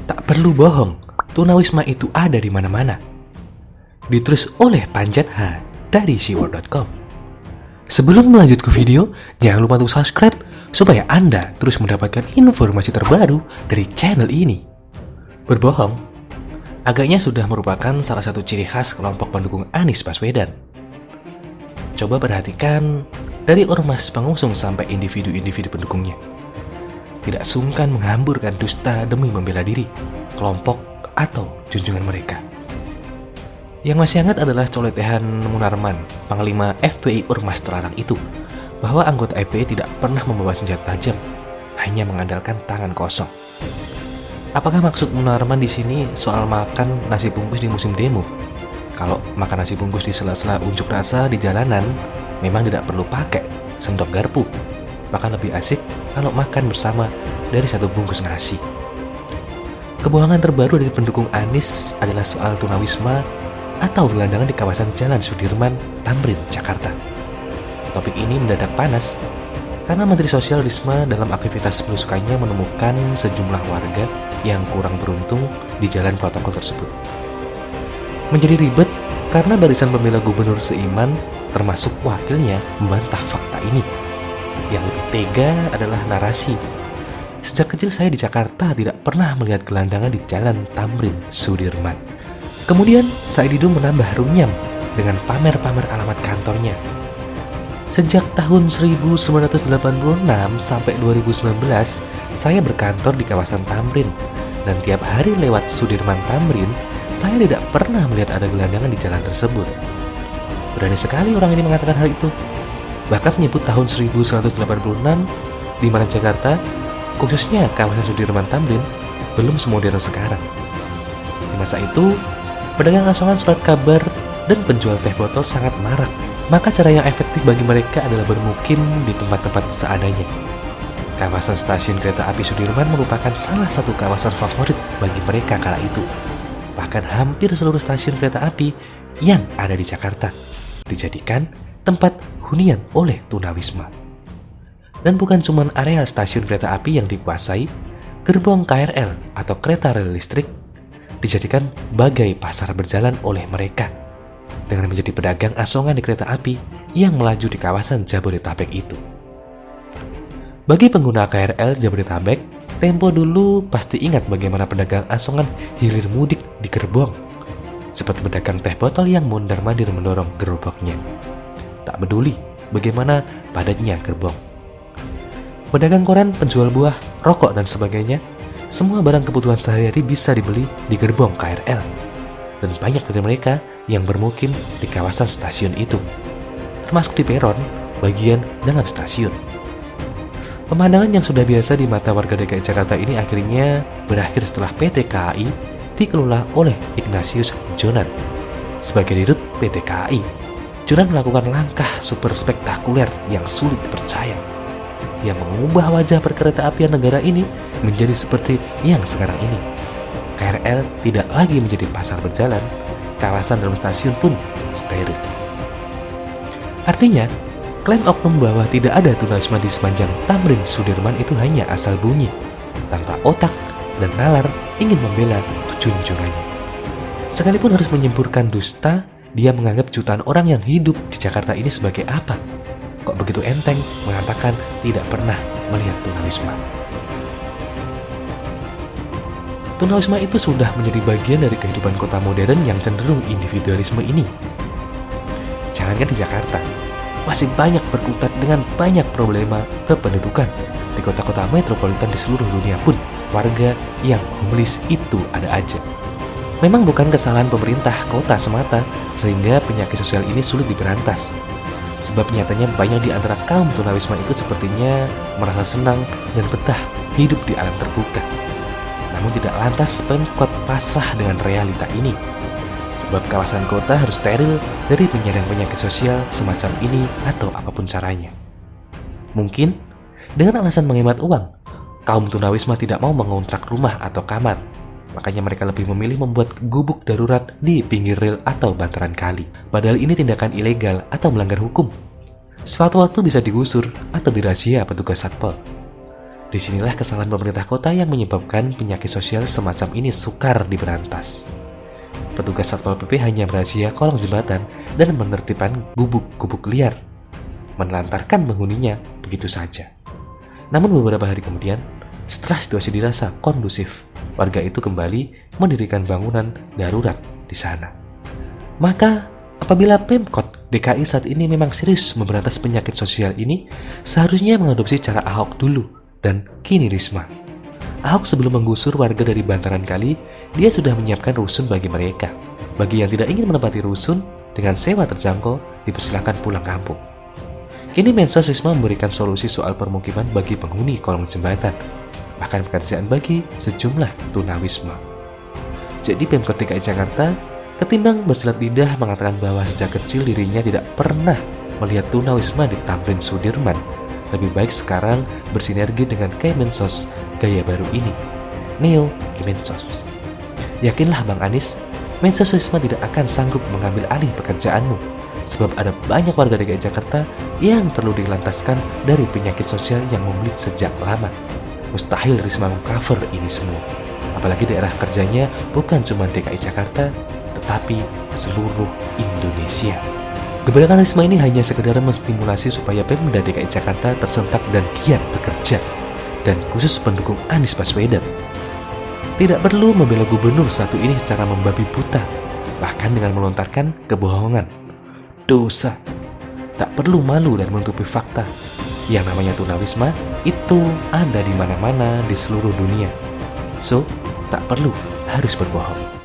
Tak perlu bohong, tunawisma itu ada di mana-mana. Ditulis oleh Panjat H dari siwar.com. Sebelum melanjut ke video, jangan lupa untuk subscribe supaya Anda terus mendapatkan informasi terbaru dari channel ini. Berbohong, agaknya sudah merupakan salah satu ciri khas kelompok pendukung Anies Baswedan. Coba perhatikan dari ormas pengusung sampai individu-individu pendukungnya. Tidak sungkan menghamburkan dusta demi membela diri, kelompok, atau junjungan mereka. Yang masih hangat adalah coletehan Munarman, Panglima FPI Ormas terlarang itu, bahwa anggota FPI tidak pernah membawa senjata tajam, hanya mengandalkan tangan kosong. Apakah maksud Munarman di sini soal makan nasi bungkus di musim demo? Kalau makan nasi bungkus di sela-sela unjuk rasa di jalanan, memang tidak perlu pakai sendok garpu. Bahkan lebih asik kalau makan bersama dari satu bungkus nasi. Kebohongan terbaru dari pendukung Anies adalah soal tunawisma atau gelandangan di kawasan Jalan Sudirman, Tamrin, Jakarta. Topik ini mendadak panas karena Menteri Sosial Risma dalam aktivitas belusukannya menemukan sejumlah warga yang kurang beruntung di jalan protokol tersebut. Menjadi ribet karena barisan pembela gubernur seiman termasuk wakilnya membantah fakta ini. Yang lebih tega adalah narasi. Sejak kecil saya di Jakarta tidak pernah melihat gelandangan di Jalan Tamrin Sudirman. Kemudian Said Didu menambah runyam dengan pamer-pamer alamat kantornya. Sejak tahun 1986 sampai 2019, saya berkantor di kawasan Tamrin. Dan tiap hari lewat Sudirman Tamrin, saya tidak pernah melihat ada gelandangan di jalan tersebut. Berani sekali orang ini mengatakan hal itu. Bahkan menyebut tahun 1986, di mana Jakarta, khususnya kawasan Sudirman Tamrin, belum semodern sekarang. Di masa itu, pedagang asongan surat kabar dan penjual teh botol sangat marak. Maka cara yang efektif bagi mereka adalah bermukim di tempat-tempat seadanya. Kawasan stasiun kereta api Sudirman merupakan salah satu kawasan favorit bagi mereka kala itu. Bahkan hampir seluruh stasiun kereta api yang ada di Jakarta dijadikan tempat hunian oleh tunawisma. Dan bukan cuma areal stasiun kereta api yang dikuasai, gerbong KRL atau kereta rel listrik dijadikan bagai pasar berjalan oleh mereka dengan menjadi pedagang asongan di kereta api yang melaju di kawasan Jabodetabek itu. Bagi pengguna KRL Jabodetabek, tempo dulu pasti ingat bagaimana pedagang asongan hilir mudik di gerbong, seperti pedagang teh botol yang mondar-mandir mendorong gerobaknya. Tak peduli bagaimana padatnya gerbong. Pedagang koran, penjual buah, rokok, dan sebagainya, semua barang kebutuhan sehari-hari bisa dibeli di gerbong KRL. Dan banyak dari mereka yang bermukim di kawasan stasiun itu, termasuk di peron, bagian dalam stasiun. Pemandangan yang sudah biasa di mata warga DKI Jakarta ini akhirnya berakhir setelah PT KAI dikelola oleh Ignatius Jonan. Sebagai dirut PT KAI, Jonan melakukan langkah super spektakuler yang sulit dipercaya, yang mengubah wajah perkereta-apian negara ini menjadi seperti yang sekarang ini. KRL tidak lagi menjadi pasar berjalan, kawasan dalam stasiun pun steril. Artinya, klaim oknum bahwa tidak ada tunawisma di sepanjang Tamrin Sudirman itu hanya asal bunyi, tanpa otak dan nalar ingin membela junjungannya. Sekalipun harus menyemburkan dusta, dia menganggap jutaan orang yang hidup di Jakarta ini sebagai apa? Kok begitu enteng mengatakan tidak pernah melihat tunawisma? Tunawisma itu sudah menjadi bagian dari kehidupan kota modern yang cenderung individualisme ini. Jangankan di Jakarta, masih banyak berkutat dengan banyak problema kependudukan. Di kota-kota metropolitan di seluruh dunia pun, warga yang homeless itu ada aja. Memang bukan kesalahan pemerintah kota semata, sehingga penyakit sosial ini sulit diberantas. Sebab nyatanya banyak di antara kaum tunawisma itu sepertinya merasa senang dan betah hidup di alam terbuka. Namun tidak lantas Pemkot pasrah dengan realita ini. Sebab kawasan kota harus steril dari penyandang penyakit sosial semacam ini atau apapun caranya. Mungkin dengan alasan menghemat uang, kaum tunawisma tidak mau mengontrak rumah atau kamar. Makanya mereka lebih memilih membuat gubuk darurat di pinggir rel atau bantaran kali. Padahal ini tindakan ilegal atau melanggar hukum. Suatu waktu bisa digusur atau dirazia petugas Satpol. Disinilah kesalahan pemerintah kota yang menyebabkan penyakit sosial semacam ini sukar diberantas. Petugas Satpol PP hanya merazia kolong jembatan dan menertibkan gubuk-gubuk liar, menelantarkan penghuninya begitu saja. Namun beberapa hari kemudian, setelah situasi dirasa kondusif, warga itu kembali mendirikan bangunan darurat di sana. Maka, apabila Pemkot DKI saat ini memang serius memberantas penyakit sosial ini, seharusnya mengadopsi cara Ahok dulu dan kini Risma. Ahok sebelum menggusur warga dari bantaran kali, dia sudah menyiapkan rusun bagi mereka. Bagi yang tidak ingin menempati rusun, dengan sewa terjangkau, dipersilakan pulang kampung. Kini Mensos Risma memberikan solusi soal permukiman bagi penghuni kolong jembatan, bahkan pekerjaan bagi sejumlah tunawisma. Jadi Pemkot DKI Jakarta ketimbang bersilat lidah mengatakan bahwa sejak kecil dirinya tidak pernah melihat tunawisma di Tamrin Sudirman, lebih baik sekarang bersinergi dengan Kemensos gaya baru ini, Neo Kemensos. Yakinlah Bang Anies, Mensos Risma tidak akan sanggup mengambil alih pekerjaanmu, sebab ada banyak warga DKI Jakarta yang perlu dilantaskan dari penyakit sosial yang membelit sejak lama. Mustahil Risma mengcover ini semua, apalagi daerah kerjanya bukan cuma DKI Jakarta, tetapi seluruh Indonesia. Gebrakan Risma ini hanya sekedar menstimulasi supaya Pemda DKI Jakarta tersentak dan giat bekerja, dan khusus pendukung Anies Baswedan. Tidak perlu membela gubernur satu ini secara membabi buta, bahkan dengan melontarkan kebohongan. Dosa. Tak perlu malu dan menutupi fakta. Yang namanya tunawisma itu ada di mana-mana di seluruh dunia. So, tak perlu harus berbohong.